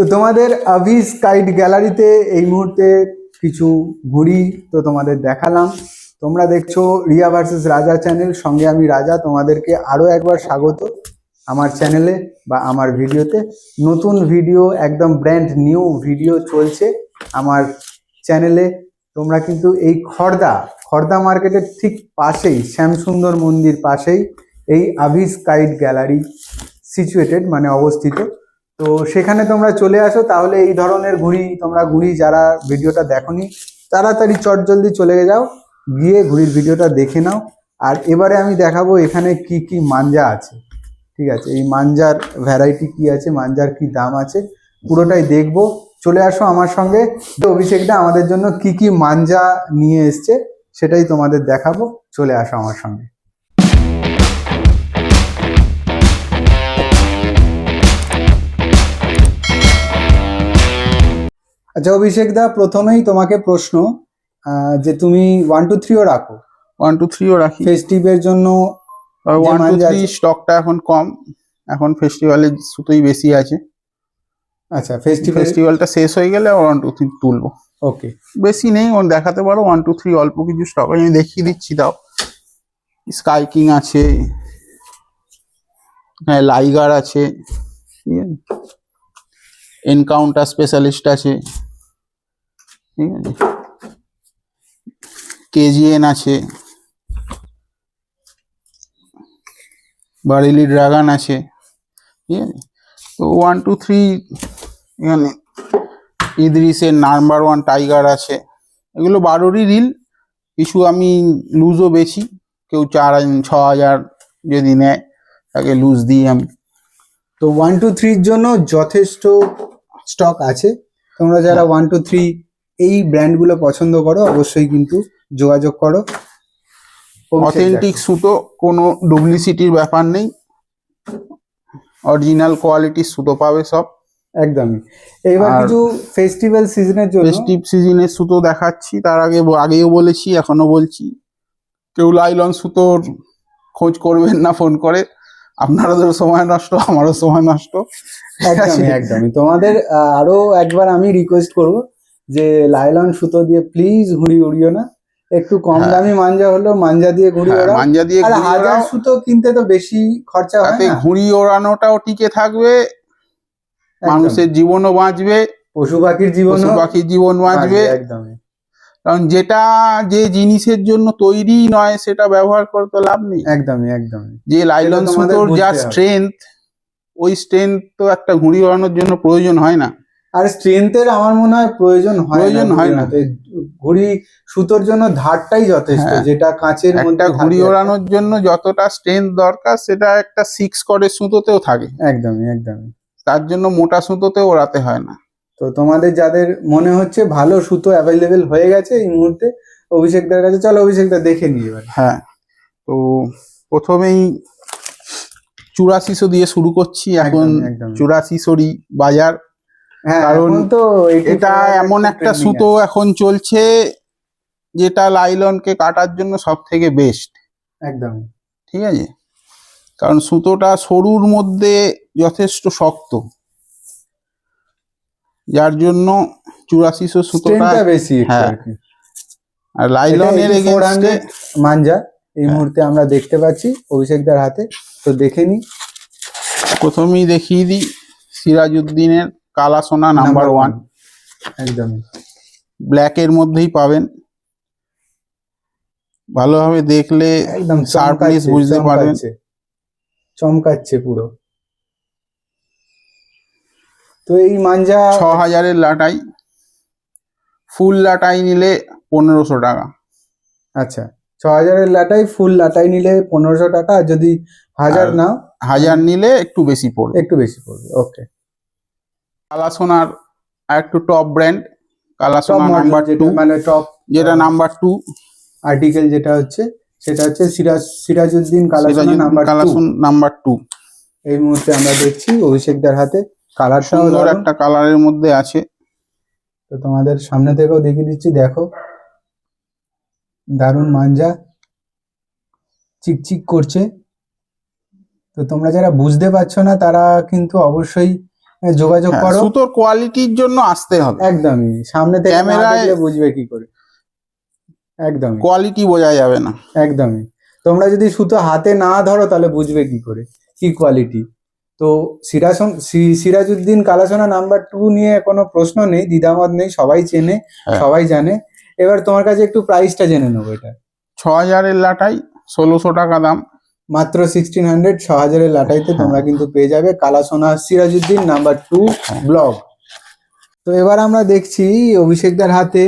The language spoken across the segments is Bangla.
তো তোমাদের আভিস কাইট গ্যালারিতে এই মুহূর্তে কিছু ঘুড়ি তো তোমাদের দেখালাম। তোমরা দেখছো রিয়া ভার্সেস রাজা চ্যানেল, সঙ্গে আমি রাজা। তোমাদেরকে আরো একবার স্বাগত আমার চ্যানেলে বা আমার ভিডিওতে। নতুন ভিডিও, একদম ব্র্যান্ড নিউ ভিডিও চলছে আমার চ্যানেলে। তোমরা কিন্তু এই খড়দা মার্কেটের ঠিক পাশেই, শ্যামসুন্দর মন্দির পাশেই এই আভিস কাইট গ্যালারি সিচুয়েটেড, মানে অবস্থিত। তো সেখানে তোমরা চলে আসো, তাহলে এই ধরনের ঘুড়ি যারা ভিডিওটা দেখোনি তাড়াতাড়ি চটজলদি চলে যাও, গিয়ে ঘুড়ির ভিডিওটা দেখে নাও। আর এবারে আমি দেখাবো এখানে কি কি মাঞ্জা আছে। ঠিক আছে, এই মাঞ্জার ভ্যারাইটি কি আছে, মাঞ্জার কি দাম আছে, পুরোটাই দেখবো। চলে আসো আমার সঙ্গে। অভিষেকটা আমাদের জন্য কি কি মাঞ্জা নিয়ে এসছে সেটাই তোমাদের দেখাবো। চলে আসো আমার সঙ্গে। আচ্ছা অভিষেক দা, প্রথমেই তোমাকে প্রশ্ন, যে তুমি 1 2 3ও রাখো? 1 2 3ও রাখি। ফেস্টিভের জন্য 1 2 3 স্টকটা এখন কম, এখন ফেস্টিভ্যালের সুতোই বেশি আছে। আচ্ছা, ফেস্টিভ্যালটা শেষ হয়ে গেলে 1 2 3 তুলবো। ওকে, বেশি নেই, ওর দেখাতে পারো। 1 2 3 অল্প কিছু স্টক আমি দেখিয়ে দিচ্ছি। দাও, স্কাই কিং আছে, হ্যাঁ লাইগার আছে, ঠিক আছে, এনকাউন্টার স্পেশালিস্ট আছে, ঠিক আছে, কেজিএন আছে, বারেলি ড্রাগন আছে, ঠিক আছে। তো 1 2 3 এখানে ইদ্রিসের নাম্বার 1 টাইগার আছে। এগুলো 12রই রিল, কিছু আমি লুজও বেছি। কেউ 4,000 6,000 যদি নেয় তাকে লুজ দিই আমি। তো 1 2 3 জন্য যথেষ্ট স্টক আছে। তোমরা যারা 1 2 3 এই ব্র্যান্ডগুলো পছন্দ করো অবশ্যই কিন্তু যোগাযোগ করো। অথেন্টিক সুতো, কোনো ডুপ্লিসিটির ব্যাপার নেই, অরিজিনাল কোয়ালিটির সুতো পাবে সব। একদমই। এবার কিছু ফেস্টিভ্যাল সিজনের জন্য, ফেস্টিভ সিজনের সুতো দেখাচ্ছি। তার আগেও বলেছি, এখনো বলছি, কেউ লাইলন সুতোর খোঁজ করবেন না ফোন করে। আপনারও সময় নষ্ট, আমারও সময় নষ্ট। একদমই। তোমাদের আরো একবার আমি রিকোয়েস্ট করব যে লাইলন সুতো দিয়ে প্লিজ ঘুড়ি উড়িও না। একটু কম দামি মাঞ্জা হলো, মাঞ্জা দিয়ে ঘুড়ি ওড়াও। মাঞ্জা দিয়ে আর হাজার সুতো কিনতে তো বেশি খরচা হয় না। ঘুড়ি ওড়ানোটাও টিকে থাকবে, মানুষের জীবনও বাঁচবে, পশু পাখির জীবন বাঁচবে। একদমই। কারণ যে জিনিসের জন্য তৈরি নয় সেটা ব্যবহার করতে লাভ নেই। একদমই। যে লাইলন সুতোর যা স্ট্রেংথ, ওই স্ট্রেংথ তো একটা ঘুড়ি ওড়ানোর জন্য প্রয়োজন হয় না। আর স্ট্রেংথের আমার মনে হয় প্রয়োজন হয় না। ঘুড়ি সুতোর জন্য ধারটাই যথেষ্ট, যেটা কাঁচের মধ্যে। ঘুড়ি ওড়ানোর জন্য যতটা স্ট্রেংথ দরকার সেটা একটা 6 কর্ডের সুতোতেও থাকে। একদমই। তার জন্য মোটা সুতোতে ওড়াতে হয় না। তো তোমাদের যাদের মনে হচ্ছে ভালো সুতো অ্যাভেলেবেল হয়ে গেছে এই মুহূর্তে অভিষেকদার কাছে, চলো অভিষেকদা দেখে নিই এবার। হ্যাঁ, তো প্রথমেই 8400 দিয়ে শুরু করছি। এখন 8400 বাজার, কারণ তো এটা এমন একটা সুতো এখন চলছে যেটা লাইলনকে কাটার জন্য সব থেকে বেস্ট। একদম ঠিক আছে, কারণ সুতোটা সরুর মধ্যে যথেষ্ট শক্ত, যার জন্য 8400 সুতোটা বেশি। আর লাইলনের এগেইনস্টে মাঞ্জা এই মুহূর্তে আমরা দেখতে পাচ্ছি অভিষেকদার হাতে। তো দেখে নি, প্রথমেই দেখিয়ে দিই সিরাজউদ্দিনের কালা সোনা নাম্বার 1। একদম ব্ল্যাকের মধ্যেই পাবেন, ভালোভাবে দেখলে একদম শার্পনেস বুঝতে পারবেন। চমকাচ্ছে পুরো। তো এই মাঞ্জা 6000-এর লাটাই, ফুল লাটাই নিলে 1500 টাকা। আচ্ছা, 6000-এর লাটাই, ফুল লাটাই নিলে 1500 টাকা। আর যদি 1000 নাও, 1000 নিলে একটু বেশি পড়বে। ওকে। কালা সোনার একটু টপ ব্র্যান্ড, কালা সোনা নাম্বার 2, মানে টপ, যেটা নাম্বার 2 আর্টিকেল যেটা হচ্ছে, সেটা হচ্ছে সিরাজউদ্দিন কালা সোনা নাম্বার 2। এই মুহূর্তে আমরা দেখছি অভিষেকদার হাতে। কালারটাও সুন্দর একটা কালারের মধ্যে আছে। তো তোমাদের সামনে থেকেও দেখিয়ে দিচ্ছি, দেখো দারুণ মাঞ্জা, চিকচিক করছে। তো তোমরা যারা বুঝতে পারছো না তারা কিন্তু অবশ্যই যোগাযোগ হ্যাঁ, করো। সুতোর কোয়ালিটির জন্য আসতে হবে, একদমই, সামনে থেকে না ক্যামেরায় দেখলে বুঝবে কি করে। একদমই কোয়ালিটি বোঝা যাবে না। একদমই, তোমরা যদি সুতো হাতে না ধরো তাহলে বুঝবে কি করে কি কোয়ালিটি। তো সিরাজউদ্দিন কালাসোনা নাম্বার 2 নিয়ে কোনো প্রশ্ন নেই, দ্বিধামত নেই, সবাই চেনে, হ্যাঁ। সবাই জানে। এবার তোমার কাছে একটু প্রাইসটা জেনে নেবো। এটা 6000-এর লাটাই, 1600 টাকা দাম। মাত্র 1600, 6000-এর লাটাইতে হ্যাঁ। তোমরা কিন্তু পেয়ে যাবে কালাসোনা সিরাজউদ্দিন নাম্বার 2 ব্লক। তো এবার আমরা দেখছি অভিষেকদার হাতে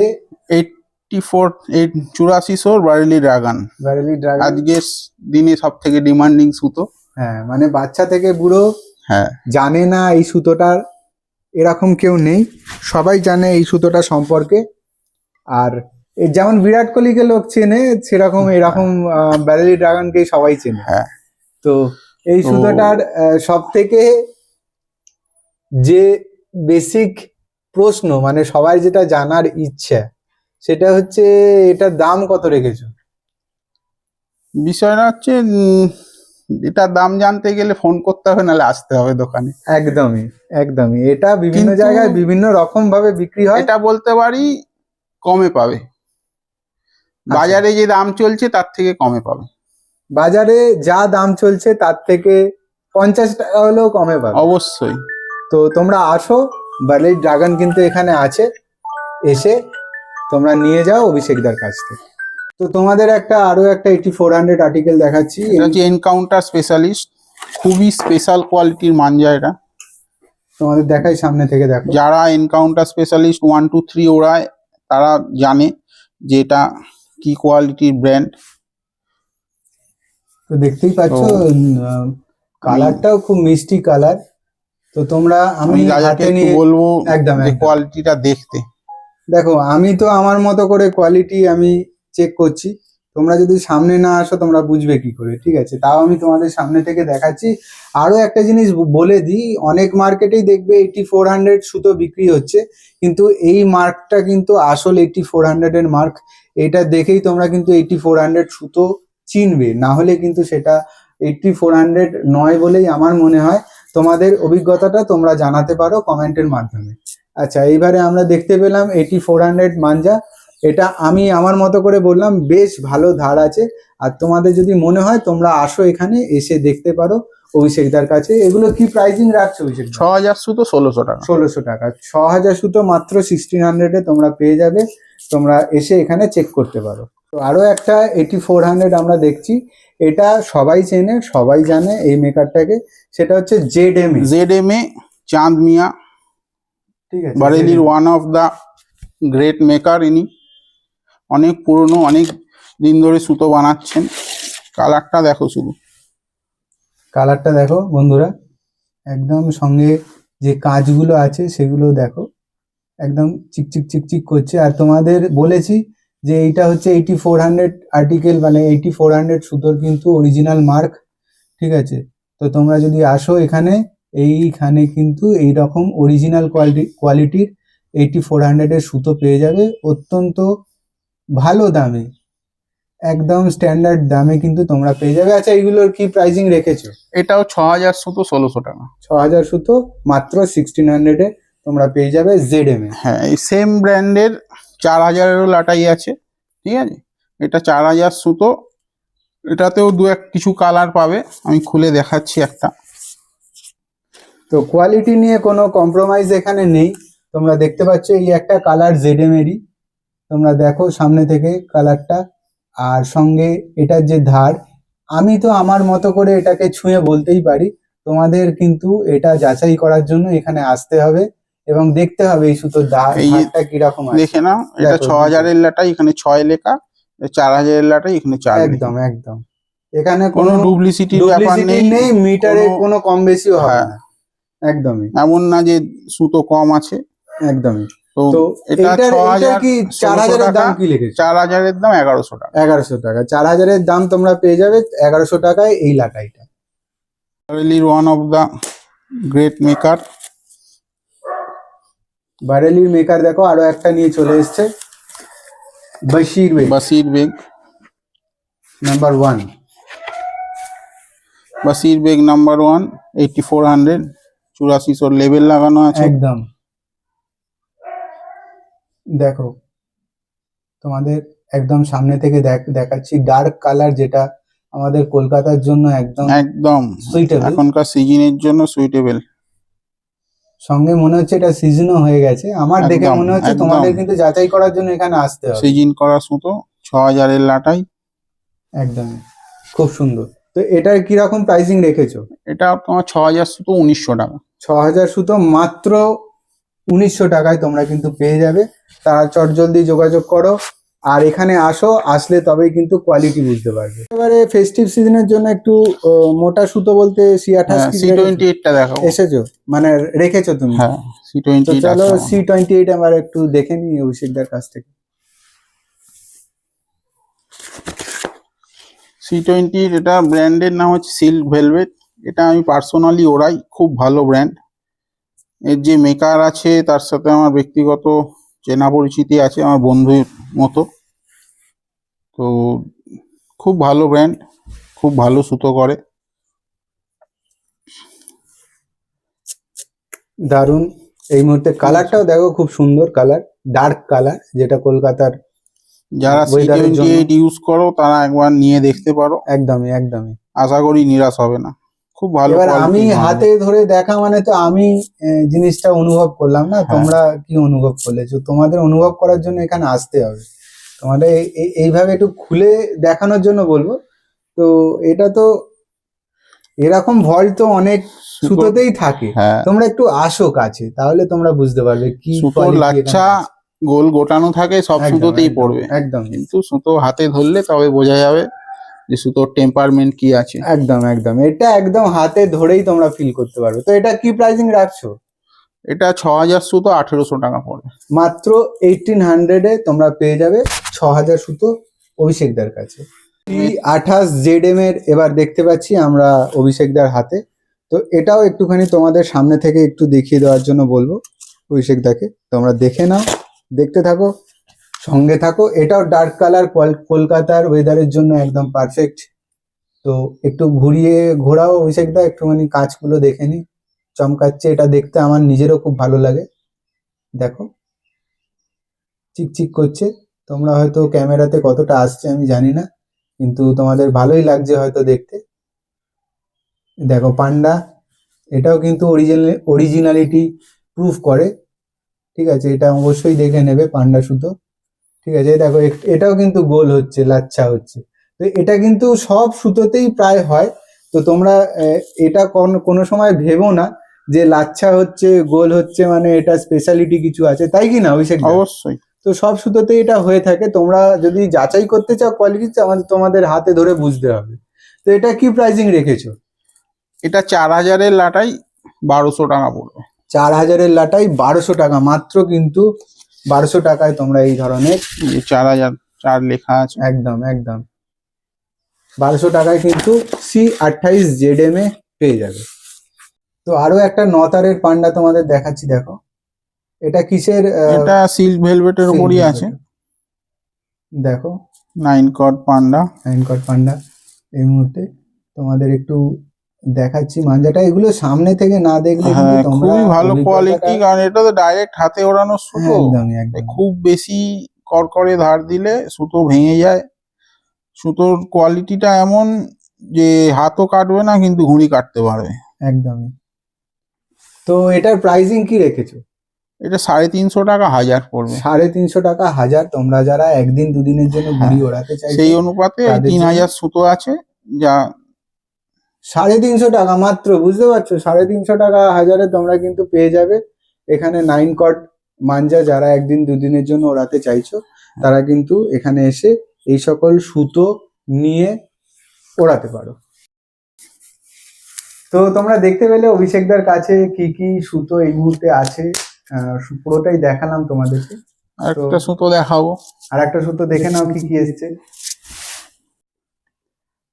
84 বারেলি ড্রাগন, ব্যারেলি ড্রাগন। আজকের দিনে সব থেকে ডিমান্ডিং সুতো। হ্যাঁ, মানে বাচ্চা থেকে বুড়ো হ্যাঁ, জানে না এই সুতোটার, এরকম কেউ নেই, সবাই জানে এই সুতোটা সম্পর্কে। আর যেমন বিরাট কোহলিকে লোক চেনে, সেরকম এরকম ব্যারেলি ড্রাগনকে সবাই চেনে। হ্যাঁ। তো এই তো- সুতোটার সব থেকে যে বেসিক প্রশ্ন, মানে সবাই যেটা জানার ইচ্ছা, সেটা হচ্ছে এটার দাম কত রেখেছো? বিষয়টা হচ্ছে এটার দাম জানতে গেলে ফোন করতে হবে, নাহলে আসতে হবে দোকানে। একদমই একদমই, এটা বিভিন্ন কিন্তু জায়গায় বিভিন্ন রকম ভাবে বিক্রি হয়। এটা বলতে পারি কমে পাবে, বাজারে যে দাম চলছে তার থেকে কমে পাবে। বাজারে যা দাম চলছে তার থেকে 50 টাকা হলেও কমে পাবে। অবশ্যই। তো তোমরা আসো, ব্যারেলি ড্রাগন কিন্তু এখানে আছে, এসে তোমরা নিয়ে যাও অভিষেকদার কাছ থেকে। তো তোমাদের আরো একটা 8400 আর্টিকেল দেখাচ্ছি। এটা হচ্ছে এনকাউন্টার স্পেশালিস্ট, খুবই স্পেশাল কোয়ালিটির মাঞ্জা এটা। তোমাদের দেখাই, সামনে থেকে দেখো। যারা এনকাউন্টার স্পেশালিস্ট 1 2 3 ওড়ায় তারা জানে যে এটা কি কোয়ালিটির ব্র্যান্ড। তো দেখতেই পাচ্ছ, কালারটাও খুব মিষ্টি কালার। তো তোমরা, আমি রাজাকে হাতে একটু নিয়ে বলবো একদম যে কোয়ালিটিটা দেখতে। দেখো, আমি তো আমার মতো করে কোয়ালিটি আমি চেক করছি, তোমরা যদি সামনে না আসো তোমরা বুঝবে কি করে, ঠিক আছে? তাও আমি তোমাদের সামনে থেকে দেখাচ্ছি। আরো একটা জিনিস বলে দিই, অনেক মার্কেটেই দেখবে 8400 সুতো বিক্রি হচ্ছে, কিন্তু এই মার্কটা কিন্তু আসল 8400 এর মার্ক। এটা দেখেই তোমরা কিন্তু 8400 সুতো চিনবে, না হলে কিন্তু সেটা 8400 নয় বলেই আমার মনে হয়। তোমাদের অভিজ্ঞতাটা তোমরা জানাতে পারো কমেন্টের মাধ্যমে। আচ্ছা, এইবারে আমরা দেখতে পেলাম 8400 মাঞ্জা। এটা আমি আমার মতো করে বললাম, বেশ ভালো ধার আছে। আর তোমাদের যদি মনে হয় তোমরা আসো, এখানে এসে দেখতে পারো অভিষেকদার কাছে। এগুলো কি প্রাইসিং রাখছো অভিষেক? 6000 সুতো 1600 টাকা। 1600 টাকা। 6000 সুতো মাত্র 1600-এ তোমরা পেয়ে যাবে। তোমরা এসে এখানে চেক করতে পারো। তো আরো একটা 8400 আমরা দেখছি, এটা সবাই চেনে, সবাই জানে এই মেকারটাকে, সেটা হচ্ছে ZMA চাঁদ মিয়া, ঠিক আছে? বারেলির one of the great maker ইনি। অনেক পুরনো, অনেক দিন ধরে সুতো বানাচ্ছেন। কালারটা দেখো শুধু, কালারটা দেখো বন্ধুরা, একদম সঙ্গে যে কাজগুলো আছে সেগুলো দেখো, একদম চিকচিক চিকচিক করছে। আর তোমাদের বলেছি যে এইটা হচ্ছে 8400 আর্টিকেল, মানে 8400 সুতোর কিন্তু অরিজিনাল মার্ক, ঠিক আছে? তো তোমরা যদি আসো এখানে, এইখানে কিন্তু এইরকম অরিজিনাল কোয়ালিটির 8400-এর সুতো পেয়ে যাবে, অত্যন্ত ভালো দামে, একদম স্ট্যান্ডার্ড দামে কিন্তু তোমরা পেয়ে যাবে। আচ্ছা, এইগুলোর কি প্রাইসিং রেখেছো? এটাও 6000 সুতো 1600 টাকা। 6000 সুতো মাত্র 1600-এ তোমরা পেয়ে যাবে ZMA। হ্যাঁ, এই সেম ব্র্যান্ডের 4000-এরও লাটাই আছে, ঠিক আছে? এটা 4000 সুতো, এটাতেও কিছু কালার পাবে, আমি খুলে দেখাচ্ছি একটা। তো কোয়ালিটি নিয়ে কোনো কম্প্রোমাইজ এখানে নেই। তোমরা দেখতে পাচ্ছ এই একটা কালার ZMA-রই, তোমরা দেখো সামনে থেকে কালারটা, আর সঙ্গে এটার যে ধার, আমি তো আমার মতো করে এটাকে ছুঁয়ে বলতেই পারি। তোমাদের কিন্তু এটা যাচাই করার জন্য এখানে আসতে হবে এবং দেখতে হবে এই সুতোর ধারটা কিরকম আছে। দেখে নাও, এটা দেখো, 6000-এর লাটাই, এখানে 6 লেখা, 4000-এর লাটাই, এখানে 4 লেখা। একদম একদম, এখানে কোনো ডুপ্লিসিটির ব্যাপার নেই, নেই, মিটারে কোনো কম বেশিও হবে হ্যাঁ, না। একদমই, এমন না যে সুতো কম আছে। একদমই। তো তো এটা এইটার 6000 কি 4000-এর দাম কি লিখেছে? 4000-এর দাম 1100 টাকা। 1100 টাকা। 4000-এর দাম তোমরা পেয়ে যাবে 1100 টাকায় এই লাটাইটা। বারেলির one of the great maker. বারেলির মেকার দেখো, আরো একটা নিয়ে চলে এসছে, বাসির বেগ নাম্বার 1। বাসির বেগ নাম্বার 1, 8400, 8400 লেবেল লাগানো আছে। একদম দেখো তোমাদের একদম সামনে থেকে দেখাচ্ছি ডার্ক কালার, যেটা আমাদের কলকাতার জন্য একদম একদম সুইটেবল। এখনকার সিজনের জন্য সুইটেবল। সঙ্গে মনে হচ্ছে এটা সিজনও হয়ে গেছে, আমার দেখে একদম মনে হচ্ছে। একদম তোমাদের কিন্তু যাচাই করার জন্য এখানে আসতে হবে। সিজন করা সুতো 6000 লাটাই। একদমই খুব সুন্দর। তো এটার কিরকম প্রাইসিং রেখেছো? এটা তোমার 6000 সুতো 1900 টাকা। 6000 সুতো মাত্র 1900 টাকায় তোমরা কিন্তু পেয়ে যাবে। তারা চটজলদি যোগাযোগ করো আর এখানে আসো, আসলে তবেই কিন্তু কোয়ালিটি বুঝতে পারবে। এবারে ফেস্টিভ সিজনের জন্য একটু মোটা সুতো বলতে C28 হ্যাঁ, কি C28 টা দেখাবো। এসেছো, মানে রেখেছো তুমি? হ্যাঁ, তো C28 চলো আছে। C28 আমার একটু দেখে নিই অভিষেকদার কাছ থেকে। C20 এটা ব্র্যান্ডের নাম হচ্ছে সিল্ক ভেলভেট। এটা আমি পার্সোনালি ওরাই, খুব ভালো ব্র্যান্ড। এর যে মেকার আছে তার সাথে আমার ব্যক্তিগত চেনা পরিচিতি আছে, আমার বন্ধুর মতো। তো খুব ভালো ব্র্যান্ড, খুব ভালো সুতো করে। দারুন। এই মুহূর্তে কালারটাও দেখো, খুব সুন্দর কালার, ডার্ক কালার, যেটা কলকাতার যারা ওয়েদারের জন্য। C28 ইউজ করো তারা একবার নিয়ে দেখতে পারো, একদমই একদমই। আশা করি নিরাশ হবে না। খুব ভালো এবার আমি কোয়ালিটির মাল। হাতে ধরে দেখা মানে তো আমি জিনিসটা অনুভব করলাম না, হ্যাঁ। তোমরা কি অনুভব করলেছো? তোমাদের অনুভব করার জন্য এখানে আসতে হবে। তোমাদের এইভাবে একটু খুলে দেখানোর জন্য বলবো। তো এটা তো এরকম ভয় তো অনেক সুতোতেই থাকে। হ্যাঁ, তোমরা একটু আসো কাছে, তাহলে তোমরা বুঝতে পারবে কি সুতোর quality এখানে লাচ্ছা আছে। গোল গোটানো থাকে, সব একদম, সুতোতেই একদম, পড়বে, একদম কিন্তু সুতো হাতে ধরলে তবে বোঝা যাবে যে সুতোর টেম্পারমেন্ট কি আছে। একদম একদম এটা একদম হাতে ধরেই তোমরা ফিল করতে পারবে। তো এটা কি প্রাইসিং রাখছো? এটা 6000 সুতো 1800 টাকা পড়বে। মাত্র 1800 তোমরা পেয়ে যাবে 6000 সুতো অভিষেকদার কাছে। T28 ZM এর এবার দেখতে পাচ্ছি আমরা অভিষেকদার হাতে। তো এটাও একটুখানি তোমাদের সামনে থেকে একটু দেখিয়ে দেওয়ার জন্য বলবো অভিষেকদাকে। তোমরা দেখে নাও, দেখতে থাকো, সঙ্গে থাকো। এটাও ডার্ক কালার, কলকাতার ওয়েদারের জন্য একদম পারফেক্ট। তো একটু ঘোরাও অভিষেকদা, একটুখানি কাজগুলো দেখে নি, চমকাচ্ছে। এটা দেখতে আমার নিজেরও খুব ভালো লাগে। দেখো চিকচিক করছে। তোমরা হয়তো ক্যামেরাতে কতটা আসছে আমি জানি না, কিন্তু তোমাদের ভালোই লাগছে হয়তো দেখতে। দেখো পান্ডা, এটাও কিন্তু অরিজিনালিটি প্রুফ করে। ঠিক আছে, এটা অবশ্যই দেখে নেবে পান্ডা সুতো। ঠিক আছে, দেখো এটাও কিন্তু গোল হচ্ছে, লাচ্ছা হচ্ছে। তো এটা কিন্তু সব সুতোতেই প্রায় হয়। তো তোমরা এটা কোনো সময় ভেবো না যে লাচ্ছা হচ্ছে, গোল হচ্ছে, মানে এটা স্পেশালিটি কিছু আছে, তাই কি না অভিষেক? অবশ্যই। তো সব সুতোতেই এটা হয়ে থাকে। তোমরা যদি যাচাই করতে চাও কোয়ালিটি, তোমাদের হাতে ধরে বুঝতে হবে। তো এটা কি প্রাইসিং রেখেছো? এটা 4000 লাটাই 1200 টাকা পড়বে। 4000 লাটাই 1200 টাকা মাত্র, কিন্তু 1200 টাকায় তোমরা এই ধরনের 4004 লেখা আছে। একদম একদম 1200 টাকায় কিন্তু C28 ZM এ পেয়ে যাবে। তো আরো একটা নতারের পান্ডা তোমাদের দেখাচ্ছি, দেখো এটা কিসের? এটা সিল্ক ভেলভেটের silk উপরই velvet। আছে। দেখো 9 কট পান্ডা। অ্যাঙ্কর পান্ডা। এই মুহূর্তে তোমাদের একটু দেখাচ্ছি মাঞ্জাটা, এগুলো সামনে থেকে না দেখলে কিন্তু হ্যাঁ, তোমরা খুবই ভালো কোয়ালিটি, কারণ এটা তো ডাইরেক্ট হাতে ওড়ানো সুতো। একদমই একদম খুব বেশি করকরে ধার দিলে সুতো ভেঙে যায়। সুতোর কোয়ালিটিটা এমন যে হাতও কাটবে না, কিন্তু ঘুড়ি কাটতে পারবে। একদমই। তো এটার প্রাইসিং কি রেখেছো? এটা 350 টাকা 1000 পড়বে। 350 টাকা 1000। তোমরা যারা একদিন দুদিনের জন্য ঘুড়ি ওড়াতে চাইছো সেই অনুপাতে ওই তাদের 3000 সুতো আছে, যা 350 টাকা মাত্র, বুঝতে পারছো? 350 টাকা 1000-এ তোমরা কিন্তু পেয়ে যাবে এখানে 9 কট মাঞ্জা। যারা একদিন দুদিনের জন্য ওড়াতে চাইছো তারা কিন্তু এখানে এসে এই সকল সুতো নিয়ে ওড়াতে পারো। তো তোমরা দেখতে পেলে অভিষেকদার কাছে কি কি সুতো এই মুহূর্তে আছে। পুরোটাই দেখালাম তোমাদেরকে। একটা সুতো দেখাবো। আর একটা সুতো দেখে নাও কি কি এসছে।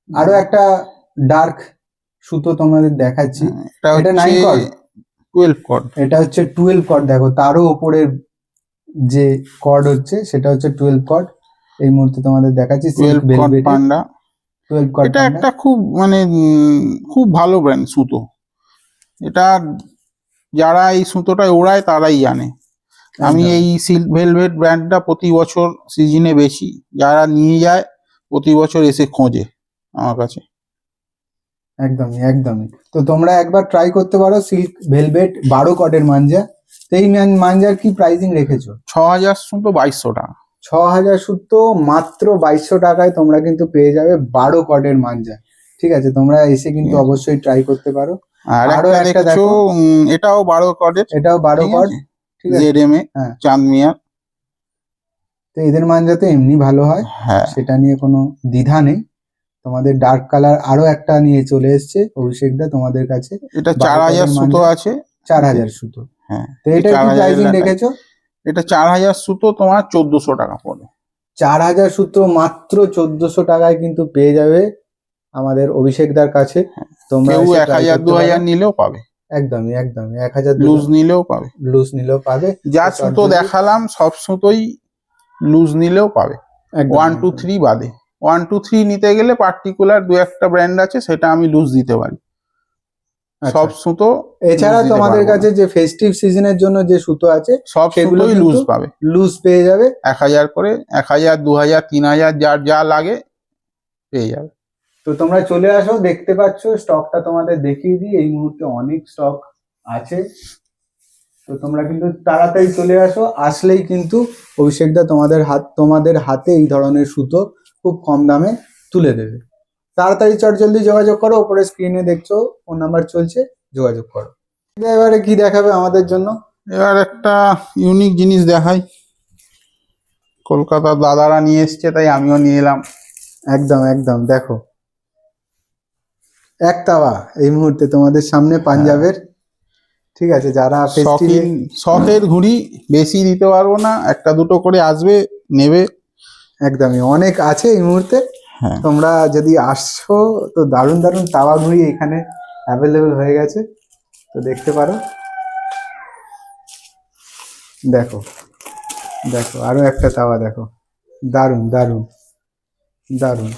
আরো একটা ডার্ক সুতো তোমাদের দেখাচ্ছি। এটা 9 কট, 12 কট। এটা হচ্ছে 12 কট। দেখো তারও উপরের যে কর্ড হচ্ছে সেটা হচ্ছে 12 কট। এই মুহূর্তে তোমাদের দেখাচ্ছি 12 কট পান্ডা। 12 কট। এটা একটা খুব মানে খুব ভালো ব্র্যান্ড সুতো। এটা যারা এই সুতোটা ওড়ায় তারাই জানে। আমি একদম। এই সিল্ক ভেলভেট ব্র্যান্ডটা প্রতি বছর সিজনে বেশি, যারা নিয়ে যায় প্রতি বছর এসে খোঁজে আমার কাছে। একদমই একদমই। তো তোমরা একবার ট্রাই করতে পারো সিল্ক ভেলভেট 12 কটের মাঞ্জা। তো এই মাঞ্জার কি প্রাইসিং রেখেছো? 6000 সুতো 2200 টাকা। 6000 সুতো মাত্র 2200 টাকায় তোমরা কিন্তু পেয়ে যাবে 12 কটের মাঞ্জা। ঠিক আছে, তোমরা এসে কিন্তু অবশ্যই ট্রাই করতে পারো। আর আরো একটা একটা দেখছো, দেখো, এটাও 12 কটের, এটাও 12 ঠিক কট। আছে, ঠিক আছে, জেডএমএ হ্যাঁ। চাঁদমিয়া। তো এদের মাঞ্জা তো এমনি ভালো হয়, হ্যাঁ, সেটা নিয়ে কোনো দ্বিধা নেই। তোমাদের ডার্ক কালার আরো একটা নিয়ে চলে এসছে অভিষেক দা তোমাদের কাছে। এটা 12 4000 কটের সুতো মাঞ্জা, আছে। 4000 সুতো। হ্যাঁ, তো এটার কি 4000 প্রাইসিং লেখা। রেখেছো? এটা 4000 সুতো তোমার 1400 টাকা পড়বে। 4000 সুতো মাত্র 1400 টাকায় কিন্তু পেয়ে যাবে আমাদের অভিষেক দার কাছে। তোমরা কেউ এসে ট্রাই 1000 করতে 2000 পারো। নিলেও পাবে, একদমই একদমই 1000 লুজ নিলেও পাবে। লুজ নিলেও পাবে। যা তো সুতো চটজলদি- দেখালাম সব সুতোই লুজ নিলেও পাবে, একদম 1 2 3 বাদে। 1 2 3 নিতে গেলে পার্টিকুলার দু একটা ব্র্যান্ড আছে, সেটা আমি লুজ দিতে পারি। সব সুতো এছাড়া loose দিতে তোমাদের পারবো না। কাছে যে ফেস্টিভ সিজনের জন্য যে সুতো আছে সব সেগুলো সুতোই লুজ পাবে, লুজ পেয়ে যাবে। 1000 করে, 1000 2000 3000 যার যা লাগে পেয়ে যাবে। তো তোমরা চলে আসো, দেখতে পাচ্ছ স্টকটা তোমাদের দেখিয়ে দিই, এই মুহূর্তে অনেক স্টক আছে। তো তোমরা কিন্তু তাড়াতাড়ি চলে আসো, আসলেই কিন্তু অভিষেক দা তোমাদের হাতে এই ধরনের সুতো খুব কম দামে তুলে দেবে। তাড়াতাড়ি চটজলদি যোগাযোগ করো, ওপরে স্ক্রিনে দেখছো ফোন নাম্বার চলছে, যোগাযোগ করো। এবারে কি দেখাবে আমাদের জন্য? এবার একটা ইউনিক জিনিস দেখাই, কলকাতার দাদারা নিয়ে এসছে তাই আমিও নিয়ে এলাম। একদম একদম, দেখো এক তাওয়া এই মুহূর্তে তোমাদের সামনে পাঞ্জাবের। ঠিক আছে, যারা ফেস্টিভে শখের ঘুড়ি, বেশি দিতে পারবো না, একটা দুটো করে আসবে নেবে। একদমই অনেক আছে এই মুহূর্তে। হ্যাঁ, তোমরা যদি আসছো তো দারুণ দারুণ তাওয়া ঘুড়ি এখানে অ্যাভেলেবেল হয়ে গেছে, তো দেখতে পারো। দেখো দেখো আরো একটা তাওয়া দেখো, দারুণ দারুণ দারুণ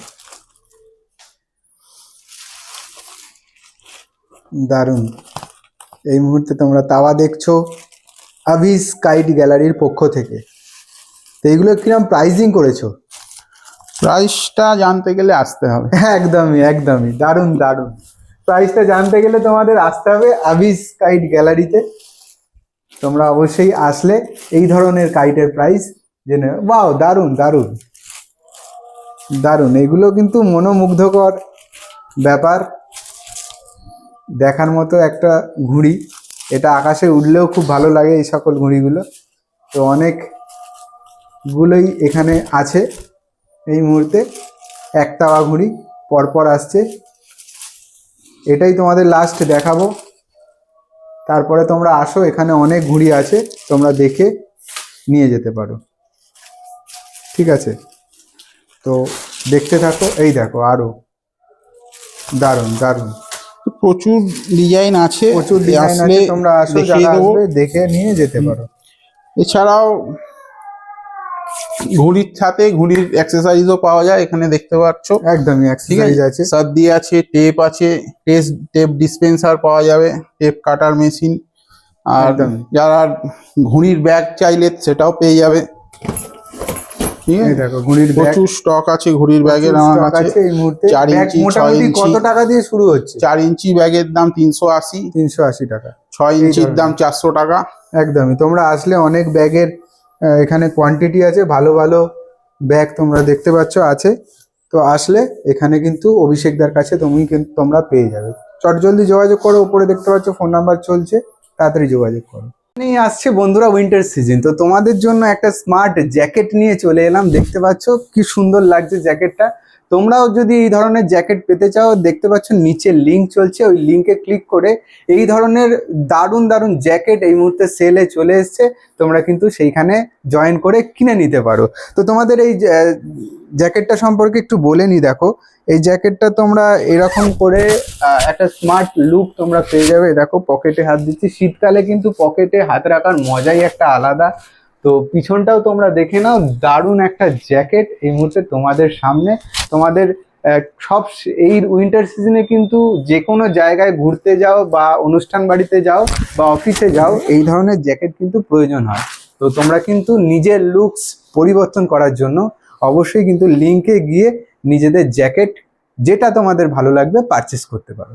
দারুণ। এই মুহূর্তে তোমরা তাওয়া দেখছো আভিস কাইট গ্যালারির পক্ষ থেকে। তো এগুলো কিরম প্রাইজিং করেছো? প্রাইসটা জানতে গেলে আসতে হবে। একদমই একদমই, দারুণ দারুণ। প্রাইসটা জানতে গেলে তোমাদের আসতে হবে আভিস কাইট গ্যালারিতে। তোমরা অবশ্যই আসলে এই ধরনের কাইটের প্রাইস জেনে, ওয়াও দারুণ দারুণ দারুণ। এগুলো কিন্তু মনোমুগ্ধকর ব্যাপার, দেখার মতো একটা ঘুড়ি। এটা আকাশে উঠলেও খুব ভালো লাগে এই সকল ঘুড়িগুলো। তো অনেকগুলোই এখানে আছে এই মুহূর্তে, এক তাওয়া ঘুড়ি পরপর আসছে। এটাই তোমাদের লাস্ট দেখাবো, তারপরে তোমরা আসো, এখানে অনেক ঘুড়ি আছে, তোমরা দেখে নিয়ে যেতে পারো। ঠিক আছে, তো দেখতে থাকো। এই দেখো আরো দারুণ দারুণ প্রচুর ডিজাইন আছে, প্রচুর ডিজাইন আসলে আছে, তোমরা আসো, দেখিয়ে যারা দেবো। আসবে দেখে নিয়ে যেতে পারো। এছাড়াও ঘুড়ির সাথে ঘুড়ির অ্যাক্সেসরিজও পাওয়া যায়, এখানে দেখতে পাচ্ছ। একদমই ঠিক অ্যাক্সেসরিজ আছে, আছে। সর্দি আছে, টেপ আছে, টেপ ডিসপেন্সার পাওয়া যাবে, টেপ কাটার মেশিন, আর একদমই। যারা ঘুড়ির ব্যাগ চাইলে সেটাও পেয়ে যাবে। ঠিক এই আছে, দেখো ঘুড়ির ব্যাগ, প্রচুর স্টক আছে ঘুড়ির ব্যাগের আমার স্টক কাছে। আছে এই মুহূর্তে। 4 ব্যাগ ইঞ্চি 6 মোটামুটি ইঞ্চি, কত টাকা দিয়ে শুরু হচ্ছে? 4 ইঞ্চি ব্যাগের দাম 380, 380 টাকা। 6 এই ইঞ্চির ধরনের। দাম 400 টাকা। একদমই, তোমরা আসলে অনেক ব্যাগের এখানে কোয়ান্টিটি আছে, ভালো ভালো ব্যাগ তোমরা দেখতে পাচ্ছ আছে। তো আসলে এখানে কিন্তু অভিষেকদার কাছে তোমরা পেয়ে যাবে। চটজলদি যোগাযোগ করো, উপরে দেখতে পাচ্ছ ফোন নাম্বার চলছে, তাড়াতাড়ি যোগাযোগ করো। এই আসছে বন্ধুরা উইন্টার সিজন, তো তোমাদের জন্য একটা স্মার্ট জ্যাকেট নিয়ে চলে এলাম। দেখতে পাচ্ছ কি সুন্দর লাগছে জ্যাকেটটা। তোমরাও যদি এই ধরনের জ্যাকেট পেতে চাও, দেখতে পাচ্ছ নিচে লিঙ্ক চলছে, ওই লিঙ্কে ক্লিক করে এই ধরনের দারুণ দারুণ জ্যাকেট এই মুহূর্তে সেলে চলে এসছে, তোমরা কিন্তু সেইখানে জয়েন করে কিনে নিতে পারো। তো তোমাদের এই জ্যাকেটটা সম্পর্কে একটু বলে নি। দেখো এই জ্যাকেটটা তোমরা এরকম করে একটা স্মার্ট লুক তোমরা পেয়ে যাবে। দেখো পকেটে হাত দিচ্ছি, শীতকালে কিন্তু পকেটে হাত রাখার মজাই একটা আলাদা। তো পিছনটাও তোমরা দেখে নাও, দারুণ একটা জ্যাকেট এই মুহূর্তে তোমাদের সামনে। তোমাদের এই উইন্টার সিজনে কিন্তু যে কোনো জায়গায় ঘুরতে যাও বা অনুষ্ঠান বাড়িতে যাও বা অফিসে যাও, এই ধরনের জ্যাকেট কিন্তু প্রয়োজন হয়। তো তোমরা কিন্তু নিজের লুকস পরিবর্তন করার জন্য অবশ্যই কিন্তু লিঙ্কে গিয়ে নিজেদের জ্যাকেট যেটা তোমাদের ভালো লাগবে পারচেস করতে পারো।